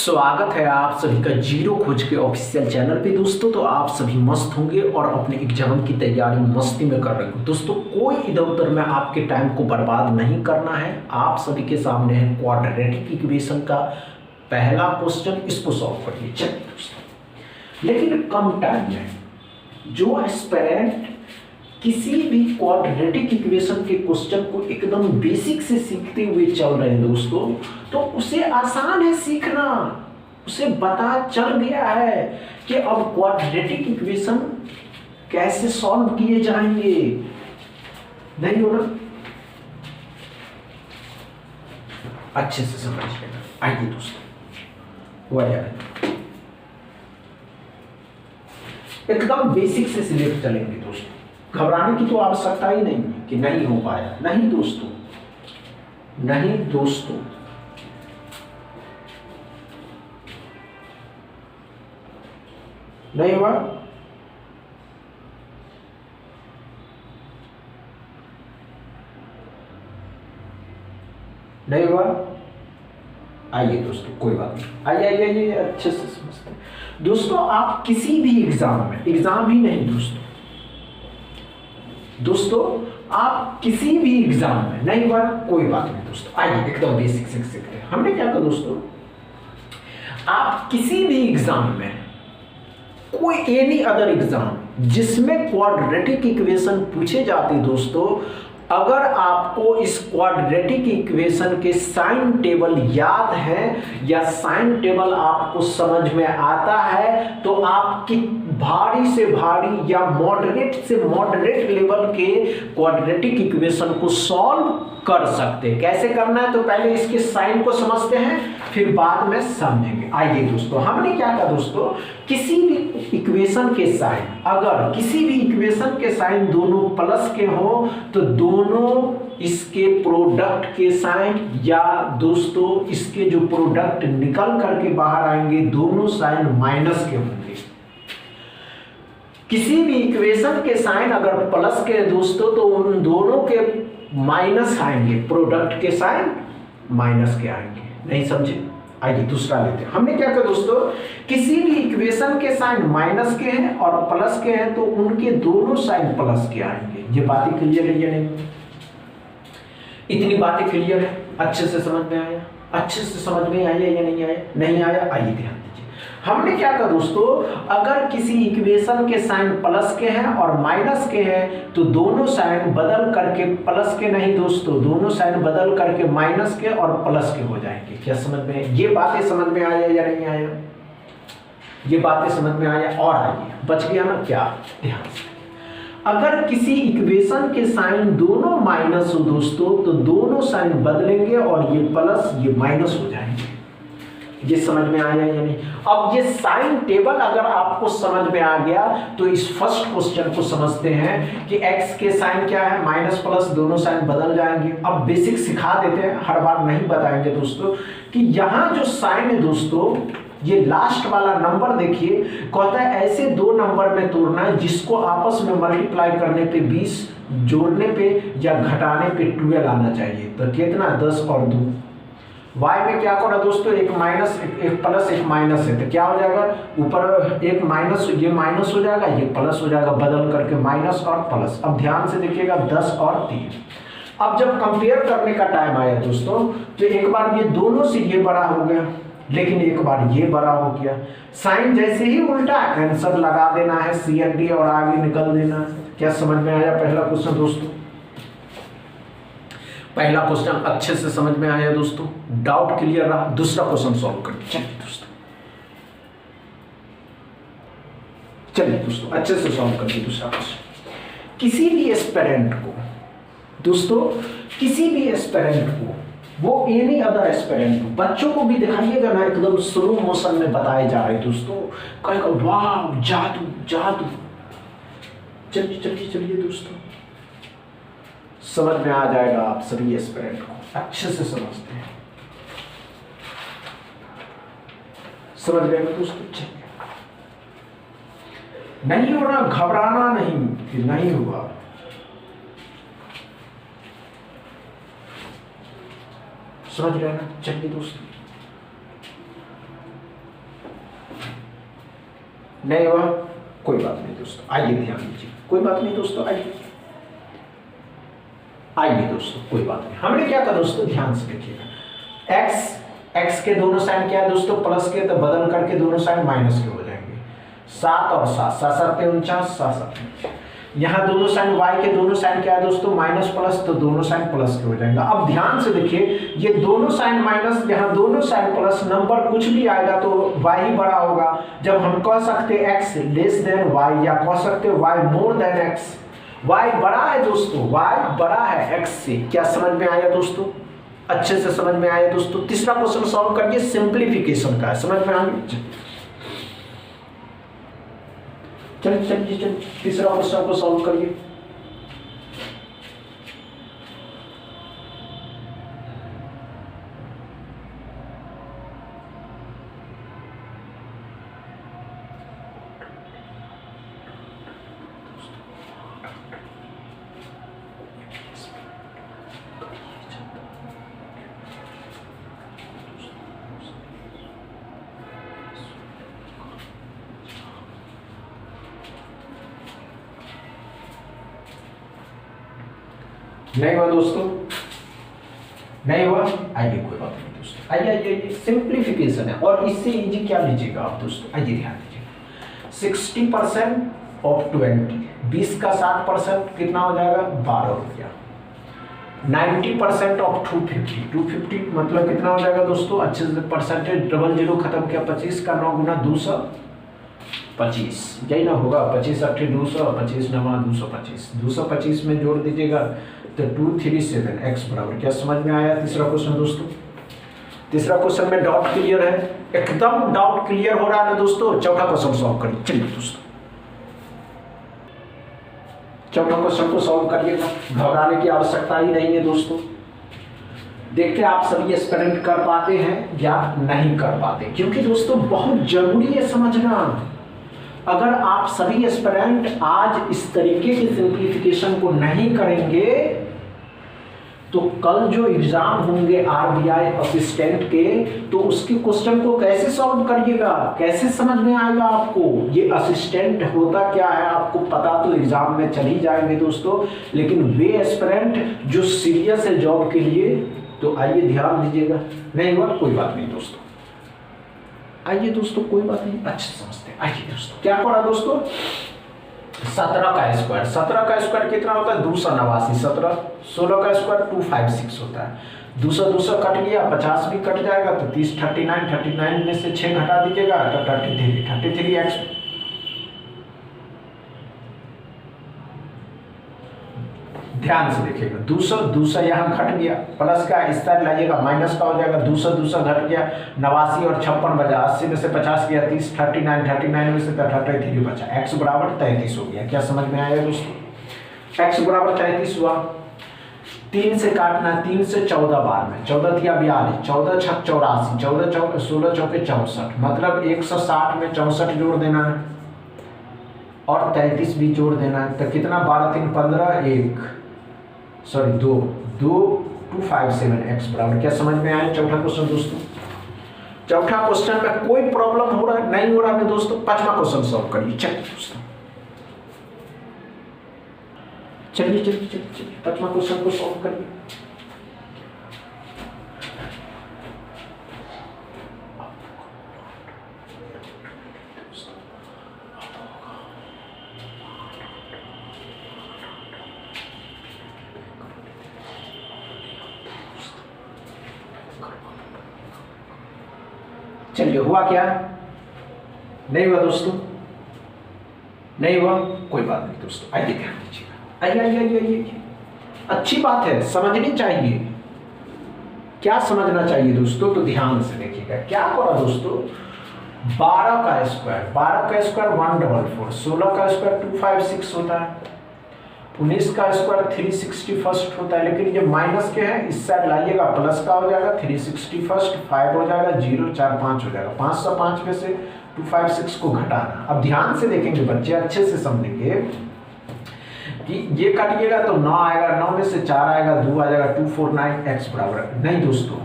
स्वागत है आप सभी का जीरो खोज के ऑफिशियल चैनल पे दोस्तों। तो आप सभी मस्त होंगे और अपने एग्जाम की तैयारी मस्ती में कर रहे हो दोस्तों। कोई इधर उधर में आपके टाइम को बर्बाद नहीं करना है। आप सभी के सामने है क्वाड्रेटिक इक्वेशन का पहला क्वेश्चन, इसको सॉल्व करिए। चलिए दोस्तों, लेकिन कम टाइम में जो एस्पिरेंट किसी भी क्वाड्रेटिक इक्वेशन के क्वेश्चन को एकदम बेसिक से सीखते हुए चल रहे हैं दोस्तों, तो उसे आसान है सीखना। उसे पता चल गया है कि अब क्वाड्रेटिक इक्वेशन कैसे सॉल्व किए जाएंगे। नहीं हो ना? अच्छे से समझ लेना। आइए दोस्तों, हुआ यार एकदम बेसिक से सिलेक्ट चलेंगे दोस्तों। घबराने की तो आवश्यकता ही नहीं है कि नहीं हो पाया। नहीं दोस्तों, नहीं दोस्तों, नहीं हुआ। नहीं हुआ। आइए दोस्तों, कोई बात नहीं। आइए आइए आइए, अच्छे से समझते हैं दोस्तों। आप किसी भी एग्जाम में, एग्जाम ही नहीं दोस्तों, आप किसी भी एग्जाम में नहीं हुआ, कोई बात नहीं दोस्तों। आइए एकदम बेसिक से सीखते हैं। हमने क्या कहा दोस्तों, आप किसी भी एग्जाम में, कोई एनी अदर एग्जाम जिसमें क्वाड्रेटिक इक्वेशन पूछे जाते दोस्तों, अगर आपको इस क्वाड्रेटिक इक्वेशन के साइन टेबल याद है या साइन टेबल आपको समझ में आता है, तो आपकी भारी से भारी या मॉडरेट से मॉडरेट लेवल के क्वाड्रेटिक इक्वेशन को सॉल्व कर सकते हैं। कैसे करना है, तो पहले इसके साइन को समझते हैं, फिर बाद में समझेंगे। आइए दोस्तों, हमने क्या कहा दोस्तों, किसी भी इक्वेशन के साइन, अगर किसी भी इक्वेशन के साइन दोनों प्लस के हो तो दोनों इसके प्रोडक्ट के साइन, या दोस्तों इसके जो प्रोडक्ट निकल करके बाहर आएंगे दोनों साइन माइनस के होंगे। किसी भी इक्वेशन के साइन अगर प्लस के दोस्तों, तो उन दोनों के माइनस आएंगे, प्रोडक्ट के साइन माइनस के आएंगे। नहीं समझे? आइए दूसरा लेते हैं। हमने क्या कहा दोस्तों, किसी भी इक्वेशन के साइन माइनस के हैं और प्लस के हैं, तो उनके दोनों साइन प्लस के आएंगे। ये बातें क्लियर है या नहीं? इतनी बातें क्लियर है? अच्छे से समझ में आया? अच्छे से समझ में आया या नहीं आया? नहीं आया? आइए ध्यान दीजिए। हमने क्या कहा दोस्तों, अगर किसी इक्वेशन के साइन प्लस के हैं और माइनस के हैं, तो दोनों साइन बदल करके, प्लस के नहीं दोस्तों, दोनों साइन बदल करके माइनस के और प्लस के हो जाएंगे। क्या समझ में? ये बातें समझ में आया या नहीं आया? ये बातें समझ में आया? और आइए, बच गया ना क्या? ध्यान से, अगर किसी इक्वेशन के साइन दोनों माइनस हो दोस्तों, तो दोनों साइन बदलेंगे और ये प्लस ये माइनस हो जाएंगे। ये समझ में आया या नहीं? अब ये साइन टेबल अगर आपको समझ में आ गया, तो इस फर्स्ट क्वेश्चन को समझते हैं कि x के साइन क्या है, माइनस प्लस दोनों साइन बदल जाएंगे। अब बेसिक सिखा देते हैं, हर बार नहीं बताएंगे दोस्तों, कि यहाँ जो साइन है दोस्तों, ये लास्ट वाला नंबर देखिए, कहता है ऐसे दो नंबर में तोड़ना है जिसको आपस में मल्टीप्लाई करने पे 20, जोड़ने पे या घटाने पे 12 आना चाहिए। तो कितना? 10 और 2। y में क्या करा दोस्तों, एक माइनस एक प्लस एक माइनस है, तो क्या हो जाएगा, ऊपर एक माइनस, ये माइनस हो जाएगा, ये प्लस हो जाएगा, बदल करके माइनस और प्लस। अब ध्यान से देखिएगा, 10 और 3। अब जब कंपेयर करने का टाइम आया दोस्तों, तो एक बार ये दोनों से ये बड़ा हो गया, लेकिन एक बार ये बड़ा हो गया। साइन जैसे ही उल्टा, आंसर लगा देना है CND और आगे निकल देना है। क्या समझ में आया पहला क्वेश्चन दोस्तों? पहला क्वेश्चन अच्छे से समझ में आया दोस्तों? डाउट क्लियर रहा? दूसरा क्वेश्चन सॉल्व करें। चलिए दोस्तों, चलिए दोस्तों, अच्छे से सॉल्व करते दूसरा क्वेश्चन। किसी भी एस्पिरेंट को दोस्तों, किसी भी एस्पिरेंट को, वो एनी अदर एस्पिरेंट को, बच्चों को भी दिखाइएगा ना, एकदम स्लो मोशन में बताए जा रहे दोस्तों, कहेगा वाह जादू जादू। चलिए चलिए चलिए दोस्तों, समझ में आ जाएगा आप सभी एस्पिरेंट को। अच्छे से समझते हैं, समझ गए ना दोस्तों? चलिए, नहीं हो रहा, घबराना नहीं कि नहीं हुआ। समझ रहे हैं ना? चलिए दोस्तों, नहीं हुआ कोई बात नहीं दोस्तों, आइए ध्यान दीजिए, कोई बात नहीं दोस्तों, आइए दोस्तों, कोई बात नहीं। हमने क्या कहा दोस्तों, ध्यान से देखिएगा, एक्स के दोनों साइन क्या है दोस्तों, प्लस के, तो बदल करके दोनों साइन माइनस के हो जाएंगे। 7 और 7, 7 7 49, 7 7। यहाँ दोनों साइन y के दोनों साइन क्या है दोस्तों, माइनस प्लस, तो दोनों साइन प्लस के हो जाएगा। अब ध्यान से देखिए, ये दोनों साइन माइनस, यहाँ दोनों साइन प्लस, नंबर कुछ भी आएगा तो y ही बड़ा होगा। जब हम कह सकते x लेस देन y, या कह सकते y more than x, y बड़ा है दोस्तों, y बड़ा है x से। क्या समझ में आया दोस्तों, अच्छे से समझ में आया दोस्तों। तीसरा क्वेश्चन सॉल्व करिए, सिंप्लीफिकेशन का है, समझ में आ गया। चलिए तीसरा क्वेश्चन को सॉल्व करिए। नहीं हुआ दोस्तों, नहीं हुआ, आइए कोई बात नहीं दोस्तों, आइए सिंप्लीफिकेशन है और इससे इजी क्या लीजिएगा आप दोस्तों, आइए ध्यान दीजिएगा। 60% ऑफ 20, 20 का 60% कितना हो जाएगा, 12 रुपया। 90% ऑफ 250, 250 मतलब कितना हो जाएगा दोस्तों, अच्छे से परसेंटेज, डबल जीरो खत्म किया, 25 का 9 गुना 225, यही ना होगा, 25 8 200, 25 9 225, 225 में जोड़ दीजिएगा तो 237, x बराबर, क्या समझ में आया तीसरा क्वेश्चन दोस्तों। तीसरा क्वेश्चन में डाउट क्लियर है, एकदम डाउट क्लियर हो रहा है ना दोस्तों। चौथा क्वेश्चन सॉल्व करिए, चलिए दोस्तों चौथा क्वेश्चन को सॉल्व करिएगा, घबराने की आवश्यकता ही नहीं है दोस्तों। देखते आप सभी एस्पिरेंट कर पाते हैं या नहीं कर पाते, क्योंकि दोस्तों बहुत जरूरी है समझना। अगर आप सभी एस्पिरेंट आज इस तरीके की सिंप्लीफिकेशन को नहीं करेंगे तो कल जो एग्जाम होंगे आरबीआई असिस्टेंट के, तो उसके क्वेश्चन को कैसे सॉल्व करिएगा, कैसे समझ में आएगा आपको। ये असिस्टेंट होता क्या है आपको पता तो एग्जाम में चल ही जाएंगे दोस्तों, लेकिन वे एस्पिरेंट जो सीरियस है जॉब के लिए, तो आइए ध्यान दीजिएगा। नहीं हुआ कोई बात नहीं दोस्तों, आइए दोस्तों कोई बात नहीं, अच्छे समझते हैं। आइए दोस्तों क्या पढ़ा दोस्तों, 17 का स्क्वायर, 17 का स्क्वायर कितना होता है 289, 17 16 का स्क्वायर 256 होता है। 200 कट गया, 50 भी कट जाएगा तो 30 39 में से 6 घटा दीजिएगा तो 33 एक्स। ध्यान से देखिएगा, 200 यहाँ घट गया, प्लस का इस साइड लाइएगा, माइनस का हो जाएगा, 200 घट गया, 89 और 56 बचा, 80 में से 50 गया, 30 39 में से 33 बचा, x बराबर 33 हो गया। क्या समझ में आया दोस्तों, x बराबर 33 हुआ। 3 से काटना, 3 से 14 बार में, 14 दिया 42, 14 6 84, 14 16 चौके 64, मतलब 160 में 64 जोड़ देना है और 33 भी जोड़ देना है, तो कितना 12 3 15 257 x बराबर। क्या समझ में आया चौथा क्वेश्चन दोस्तों। चौथा क्वेश्चन में कोई प्रॉब्लम हो रहा है नहीं हो रहा है दोस्तों। पांचवा क्वेश्चन सॉल्व करिए, चलिए दोस्तों चलिए पांचवा क्वेश्चन को सॉल्व करिए। चलिए हुआ क्या, नहीं हुआ दोस्तों, नहीं हुआ कोई बात नहीं दोस्तों। आइए ध्यान दीजिएगा, आइए अच्छी बात है, समझनी चाहिए। क्या समझना चाहिए दोस्तों, तो ध्यान से देखिएगा क्या करा दोस्तों। 12 का स्क्वायर 144, 16 का स्क्वायर 256 होता है, 19 का स्क्वायर 361 होता है, लेकिन ये माइनस के हैं, इस साइड लाइएगा प्लस का हो जाएगा, 361 5 हो जाएगा, 0 4 5 हो जाएगा, 505 में से 256 को घटाना। अब ध्यान से देखेंगे बच्चे, अच्छे से समझेंगे कि ये काटिएगा तो 9 आएगा, 9 में से 4 आएगा, 2 आ जाएगा, 249 x बराबर नहीं दोस्तों,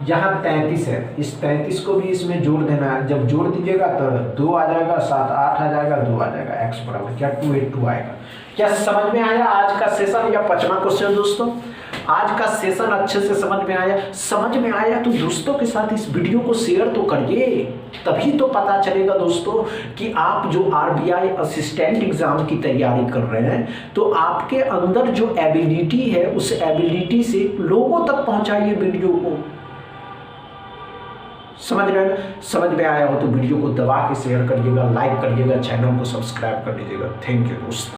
यहाँ 33 है, इस 33 को भी इसमें जोड़ देना है। जब जोड़ दीजिएगा तो 2 आ जाएगा, 7 8 आ जाएगा, 2 आ जाएगा, x बराबर क्या 282 आएगा। क्या समझ में आया आज का सेशन या 5वां क्वेश्चन दोस्तों? आज का सेशन अच्छे से समझ में आया? समझ में आया तो दोस्तों के साथ इस वीडियो को शेयर तो करिए, तभी तो पता चलेगा दोस्तों कि आप जो आरबीआई असिस्टेंट एग्जाम की तैयारी कर रहे हैं तो आपके अंदर जो एबिलिटी है उस एबिलिटी से लोगों तक पहुंचाइए वीडियो को। समझ में आया हो तो वीडियो को दबा के शेयर करिएगा, लाइक करिएगा, चैनल को सब्सक्राइब कर लीजिएगा। थैंक यू दोस्तों।